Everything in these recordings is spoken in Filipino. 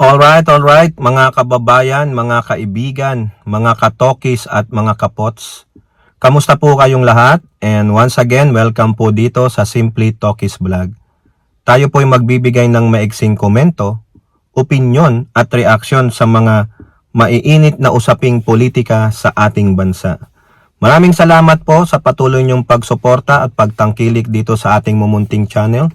Alright, mga kababayan, mga kaibigan, mga katokis at mga kapots. Kamusta po kayong lahat? And once again, welcome po dito sa Simply Tokis Vlog. Tayo po ay magbibigay ng maiksing komento, opinyon at reaksyon sa mga maiinit na usaping politika sa ating bansa. Maraming salamat po sa patuloy niyong pagsuporta at pagtangkilik dito sa ating mumunting channel.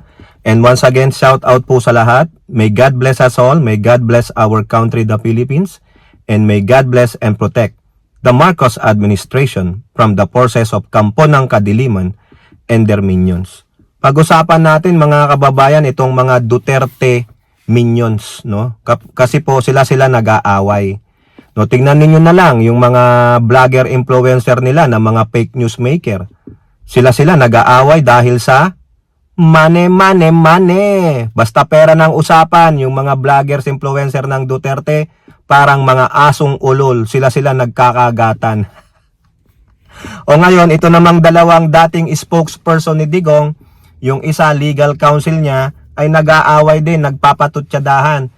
And once again, shout out po sa lahat. May God bless us all. May God bless our country, the Philippines. And may God bless and protect the Marcos administration from the forces of Kampo ng Kadiliman and their minions. Pag-usapan natin mga kababayan itong mga Duterte minions, no? Kasi po sila nag-aaway. No, tingnan niyo na lang yung mga vlogger influencer nila na mga fake news maker. Sila nag-aaway dahil sa money. Basta pera ng usapan, yung mga vloggers, influencer ng Duterte, parang mga asong ulol. Sila nagkakagatan. O ngayon, ito namang dalawang dating spokesperson ni Digong, yung isa legal counsel niya, ay nag-aaway din, nagpapatutsadahan.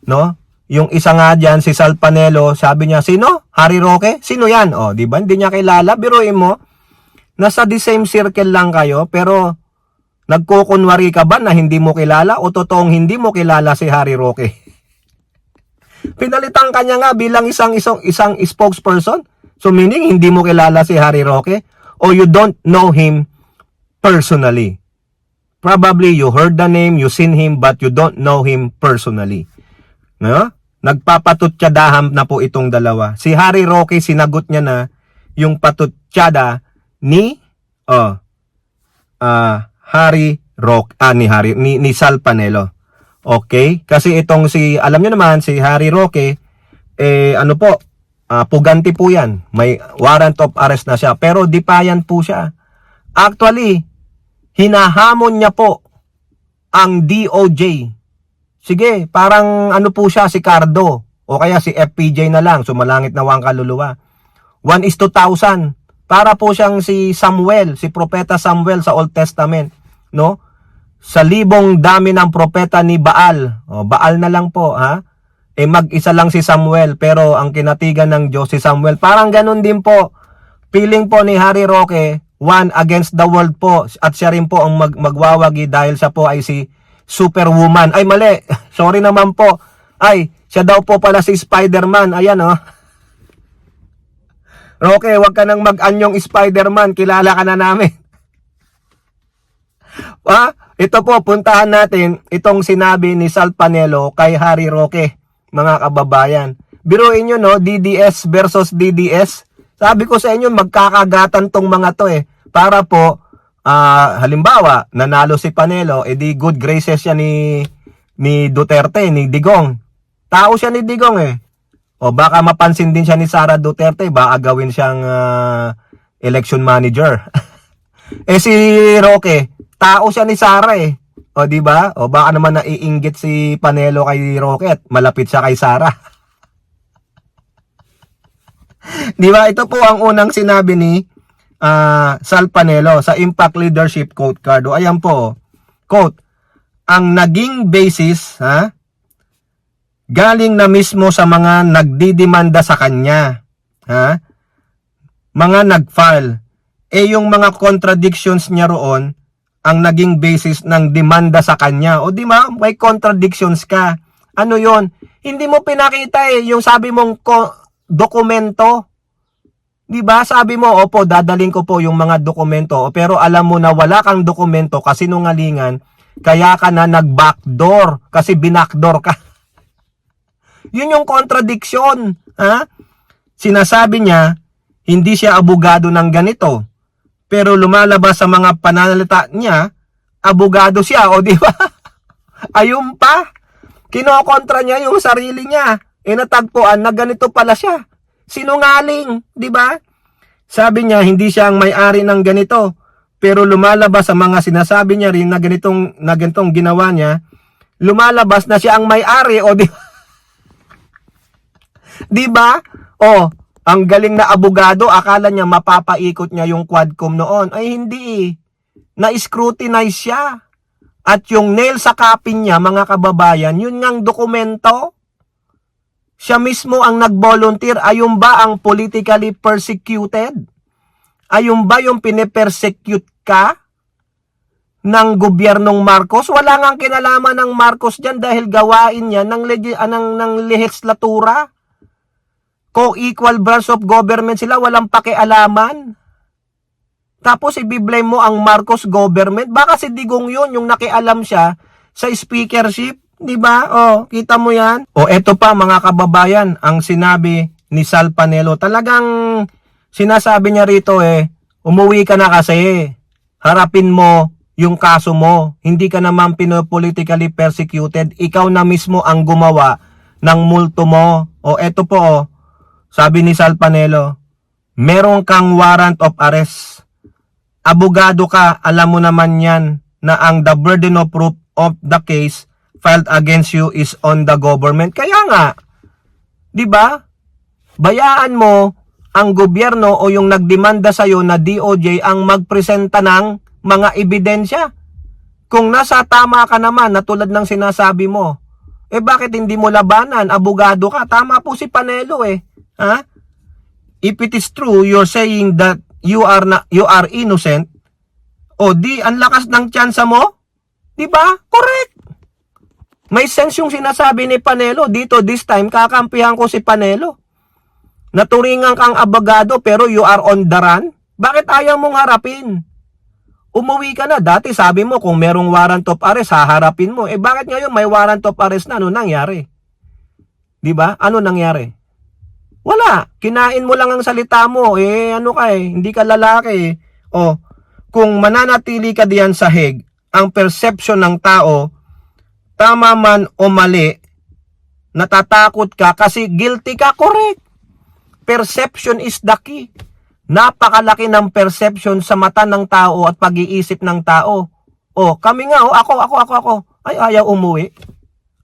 No? Yung isa nga dyan, si Sal Panelo, sabi niya, sino? Harry Roque? Sino yan? O, di ba? Hindi niya kilala. Biruin mo, nasa the same circle lang kayo, pero nagkukunwari ka ba na hindi mo kilala o totoong hindi mo kilala si Harry Roque? Pinalitan kanya nga bilang isang spokesperson. So meaning hindi mo kilala si Harry Roque o you don't know him personally. Probably you heard the name, you seen him but you don't know him personally. No? Nagpapatutsadahan na po itong dalawa. Si Harry Roque sinagot niya na yung patutsada ni ni Sal Panelo. Okay? Kasi itong alam niyo naman, si Harry Roque, puganti po yan. May warrant of arrest na siya. Pero defiant po siya. Actually, hinahamon niya po ang DOJ. Sige, parang po siya, si Cardo. O kaya si FPJ na lang, sumalangit na wang kaluluwa. 1:1,000. Para po siyang si Samuel, si Propeta Samuel sa Old Testament. No? Sa libong dami ng propeta ni Baal. O, Baal na lang po, ha? Mag-isa lang si Samuel, pero ang kinatigan ng Diyos si Samuel. Parang ganun din po. Feeling po ni Harry Roque, one against the world po. At siya rin po ang magwawagi dahil siya po ay si Superwoman. Ay, mali. Sorry naman po. Ay, siya daw po pala si Spider-Man. Ayan, oh. Roque, wag ka nang mag-anyong Spider-Man. Kilala ka na namin. Ito po, puntahan natin itong sinabi ni Sal Panelo kay Harry Roque, mga kababayan. Biruin nyo, no? DDS versus DDS. Sabi ko sa inyo, magkakagatan tong mga to eh. Para po, halimbawa, nanalo si Panelo, edi good graces siya ni Duterte, ni Digong. Tao siya ni Digong eh. O baka mapansin din siya ni Sara Duterte, baka gawin siyang election manager. Si Roque, tao siya ni Sara eh. O di ba? O baka naman naiinggit si Panelo kay Roque at malapit siya kay Sara. Di ba? Ito po ang unang sinabi ni Sal Panelo sa Impact Leadership Quote Card. O ayan po. Quote, ang naging basis, galing na mismo sa mga nagdidemanda sa kanya. Mga nag-file. Yung mga contradictions niya roon, ang naging basis ng demanda sa kanya. O di ba, may contradictions ka. Ano yon? Hindi mo pinakita yung sabi mong dokumento. Di ba? Sabi mo, opo, dadaling ko po yung mga dokumento. Pero alam mo na wala kang dokumento kasi nungalingan, kaya ka na nag-backdoor kasi binakdoor ka. Yun yung contradiction. Sinasabi niya, hindi siya abogado ng ganito. Pero lumalabas sa mga pananalita niya, abogado siya, o di ba? Ayun pa. Kinokontra niya yung sarili niya. Natagpuan na ganito pala siya. Sinungaling, di ba? Sabi niya, hindi siya ang may-ari ng ganito. Pero lumalabas sa mga sinasabi niya rin na ganitong ginawa niya, lumalabas na siya ang may-ari, o di ba? Di ba? O, ang galing na abogado, akala niya mapapaikot niya yung Quadcom noon. Ay hindi. Na-scrutinize siya. At yung nail sa kapin niya, mga kababayan, yun ngang dokumento. Siya mismo ang nag-volunteer. Ayun ba ang politically persecuted? Ayun ba yung pinipersecute ka ng gobyernong Marcos? Wala ngang kinalaman ng Marcos dyan dahil gawain niya ng lehislatura. Co-equal branch of government sila, walang pakialaman. Tapos ibiblame mo ang Marcos government. Baka si Digong yun, yung nakialam siya sa speakership. Diba? Kita mo yan? Eto pa mga kababayan, ang sinabi ni Sal Panelo. Talagang sinasabi niya rito umuwi ka na kasi. Harapin mo yung kaso mo. Hindi ka naman politically persecuted. Ikaw na mismo ang gumawa ng multo mo. Eto po sabi ni Sal Panelo, meron kang warrant of arrest. Abogado ka, alam mo naman yan na ang the burden of proof of the case filed against you is on the government. Kaya nga, di ba? Bayaan mo ang gobyerno o yung nagdemanda sa'yo na DOJ ang magpresenta ng mga ebidensya. Kung nasa tama ka naman na tulad ng sinasabi mo, bakit hindi mo labanan? Abogado ka. Tama po si Panelo Ha? If it is true, you're saying that you are innocent, ang lakas ng tsansa mo? Di ba? Correct. May sense yung sinasabi ni Panelo. Dito, this time, kakampihan ko si Panelo. Naturingan kang abogado pero you are on the run? Bakit ayaw mong harapin? Umuwi ka na. Dati sabi mo kung merong warrant of arrest, haharapin mo. Bakit ngayon may warrant of arrest na? Ano nangyari? Di ba? Ano nangyari? Wala. Kinain mo lang ang salita mo. Hindi ka lalaki. Kung mananatili ka diyan sa Hague, ang perception ng tao, tama man o mali, natatakot ka kasi guilty ka, correct. Perception is the key. Napakalaki ng perception sa mata ng tao at pag-iisip ng tao. Kami nga, ako. Ay, ayaw umuwi.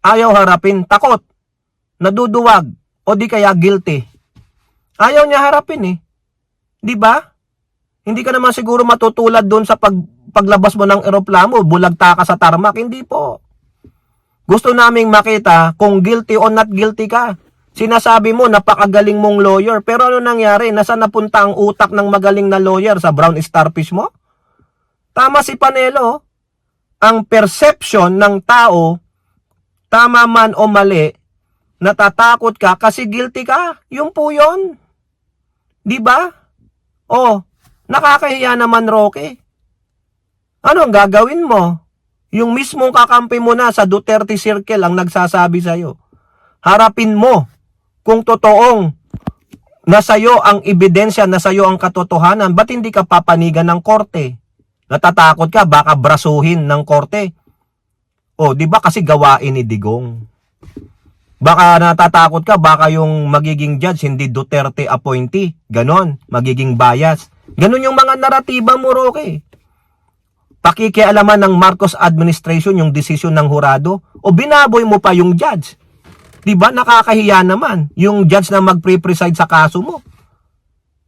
Ayaw harapin, takot. Naduduwag. O di kaya guilty. Ayaw niya harapin Di ba? Hindi ka naman siguro matutulad doon sa paglabas mo ng eroplano, bulagta ka sa tarmac. Hindi po. Gusto naming makita kung guilty o not guilty ka. Sinasabi mo, napakagaling mong lawyer. Pero ano nangyari? Nasaan napunta ang utak ng magaling na lawyer? Sa brown starfish mo? Tama si Panelo. Ang perception ng tao, tama man o mali, natatakot ka kasi guilty ka. Yun po yun. Di ba? Nakakahiya naman, Roque. Ano ang gagawin mo? Yung mismong kakampi mo na sa Duterte Circle ang nagsasabi sa'yo. Harapin mo kung totoong nasayo ang ebidensya, nasayo ang katotohanan. Ba't hindi ka papanigan ng korte? Natatakot ka, baka brasuhin ng korte. Di ba kasi gawain ni Digong? Baka natatakot ka, baka yung magiging judge hindi Duterte appointee. Ganon, magiging bias. Ganon yung mga naratiba mo, Roque. Pakikialaman ng Marcos administration yung desisyon ng hurado o binaboy mo pa yung judge. Diba nakakahiya naman yung judge na magpre-preside sa kaso mo?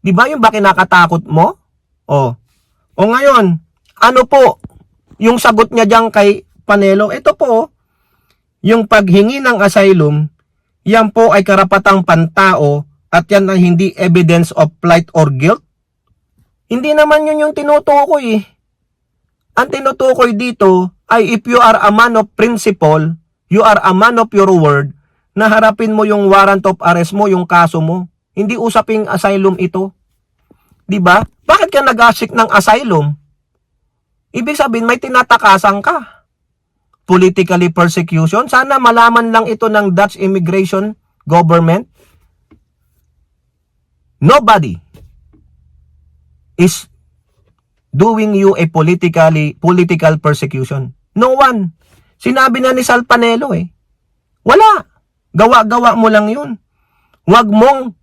Diba yung ba kinakatakot mo? O ngayon, ano po yung sagot niya diyan kay Panelo? Ito po, yung paghingi ng asylum, yan po ay karapatang pantao at yan ay hindi evidence of plight or guilt. Hindi naman yun yung tinutukoy Ang tinutukoy dito ay if you are a man of principle, you are a man of your word, na harapin mo yung warrant of arrest mo, yung kaso mo. Hindi usaping asylum ito. Diba? Bakit ka nag-ask ng asylum? Ibig sabihin may tinatakasan ka. Politically persecution. Sana malaman lang ito ng Dutch immigration government. Nobody is doing you a political persecution. No one. Sinabi na ni Sal Panelo Wala. Gawa-gawa mo lang 'yun. Wag mong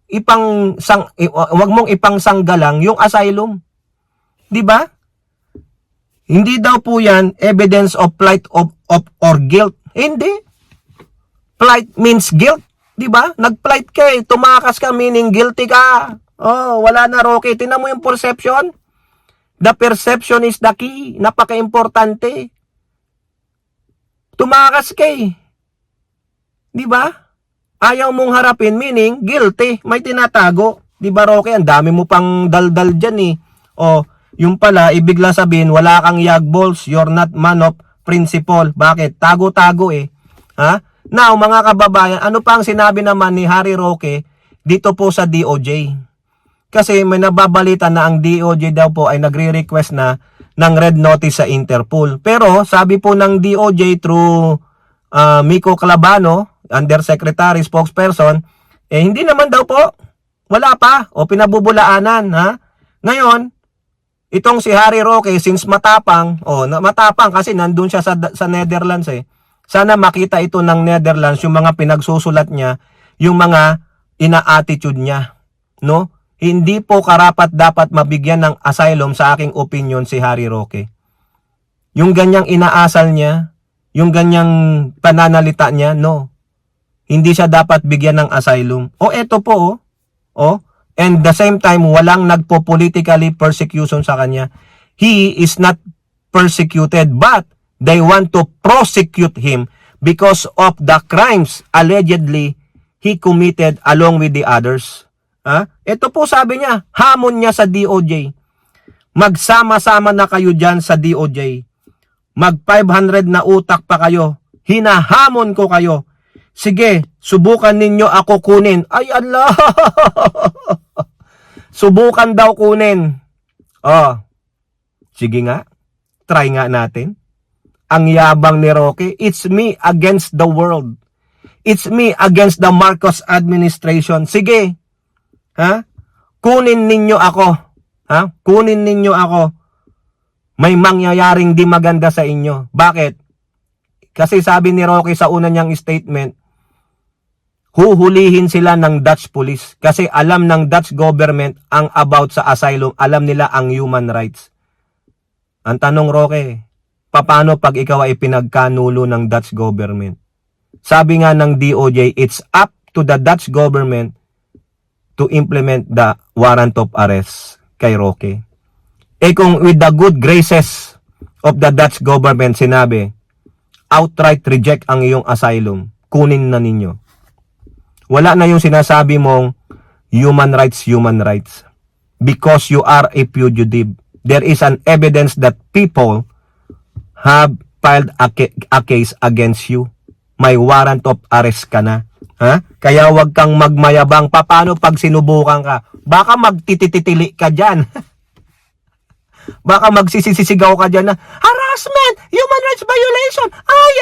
ipangsanggalang yung asylum. 'Di ba? Hindi daw po 'yan evidence of plight or guilt. Hindi. Plight means guilt, 'di ba? Nag-plight ka tumakas ka meaning guilty ka. Wala na, Roque. Tingnan mo yung perception. The perception is the key. Napaka-importante. Tumakas ka 'Di ba? Ayaw mong harapin, meaning guilty, may tinatago. Di ba, Roque? Ang dami mo pang daldal dyan eh. O, yung pala, ibig lang sabihin, wala kang yagballs, you're not man of principle. Bakit? Tago-tago eh. Ha? Now, mga kababayan, ano pa ang sinabi naman ni Harry Roque dito po sa DOJ? Kasi may nababalita na ang DOJ daw po ay nagre-request na ng red notice sa Interpol. Pero sabi po ng DOJ through Miko Calabano, Undersecretary, spokesperson, hindi naman daw po. Wala pa. O pinabubulaanan. Ha? Ngayon, itong si Harry Roque, since matapang, matapang kasi nandun siya sa Netherlands eh. Sana makita ito ng Netherlands, yung mga pinagsusulat niya, yung mga ina-attitude niya. No? Hindi po karapat dapat mabigyan ng asylum sa aking opinion si Harry Roque. Yung ganyang inaasal niya, yung ganyang pananalita niya, no. Hindi siya dapat bigyan ng asylum. Eto po, and the same time, walang nagpo-politically persecution sa kanya. He is not persecuted, but they want to prosecute him because of the crimes allegedly he committed along with the others. Ito po sabi niya, hamon niya sa DOJ. Magsama-sama na kayo dyan sa DOJ. Mag 500 na utak pa kayo. Hinahamon ko kayo. Sige, subukan ninyo ako kunin. Ay Allah! Subukan daw kunin. Sige nga. Try nga natin. Ang yabang ni Roque, it's me against the world. It's me against the Marcos administration. Sige. Kunin ninyo ako. Kunin ninyo ako. May mangyayaring di maganda sa inyo. Bakit? Kasi sabi ni Roque sa una niyang statement, huhulihin sila ng Dutch police. Kasi alam ng Dutch government ang about sa asylum. Alam nila ang human rights. Ang tanong, Roque, paano pag ikaw ay pinagkanulo ng Dutch government? Sabi nga ng DOJ, it's up to the Dutch government to implement the warrant of arrest kay Roque. Kung with the good graces of the Dutch government sinabi, outright reject ang iyong asylum, kunin na ninyo. Wala na yung sinasabi mong human rights. Because you are a fugitive. There is an evidence that people have filed a case against you. May warrant of arrest ka na. Kaya wag kang magmayabang. Paano pag sinubukan ka? Baka magtititili ka dyan. Baka magsisisigaw ka dyan na, harassment! Human rights violation! Ay!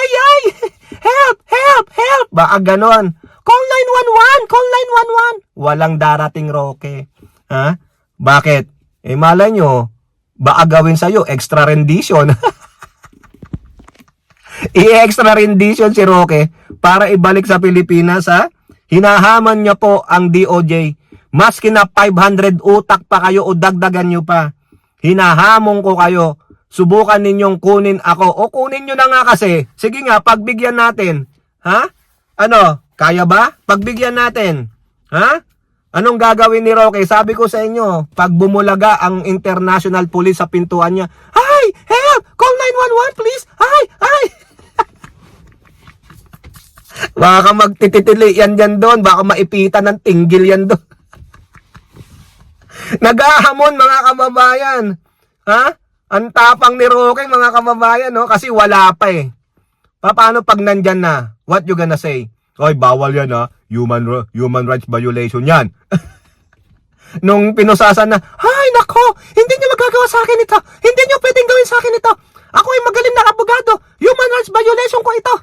Help! Baka ganon. Call 911! Call 911! Walang darating, Roque. Bakit? Malay nyo, baka gawin sa'yo extra rendition. I-extra rendition si Roque para ibalik sa Pilipinas, Hinahaman niya po ang DOJ. Maski na 500 utak pa kayo o dagdagan nyo pa. Hinahamon ko kayo. Subukan ninyong kunin ako. O kunin nyo na nga kasi. Sige nga, pagbigyan natin. Kaya ba? Pagbigyan natin. Anong gagawin ni Roque? Sabi ko sa inyo, pag bumulaga ang international police sa pintuan niya, ay! Help! Call 911 please! Ay! Baka magtititili yan dyan doon. Baka maipitan ng tinggil yan doon. Naghahamon mga kababayan. Ang tapang ni Roque mga kababayan, no? Kasi wala pa eh. Paano pag nandyan na? What you gonna say? Oy, bawal yan human rights violation yan. Nung pinusasan na, ay nako, hindi nyo magagawa sa akin ito. Hindi nyo pwedeng gawin sa akin ito. Ako ay magaling na abogado. Human rights violation ko ito.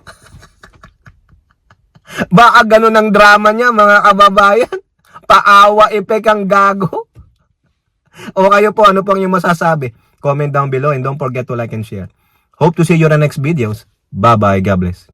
Baka ganun ang drama niya mga kababayan. Paawa effect ang gago. O kayo po, ano pong yung masasabi? Comment down below and don't forget to like and share. Hope to see you in the next videos. Bye-bye. God bless.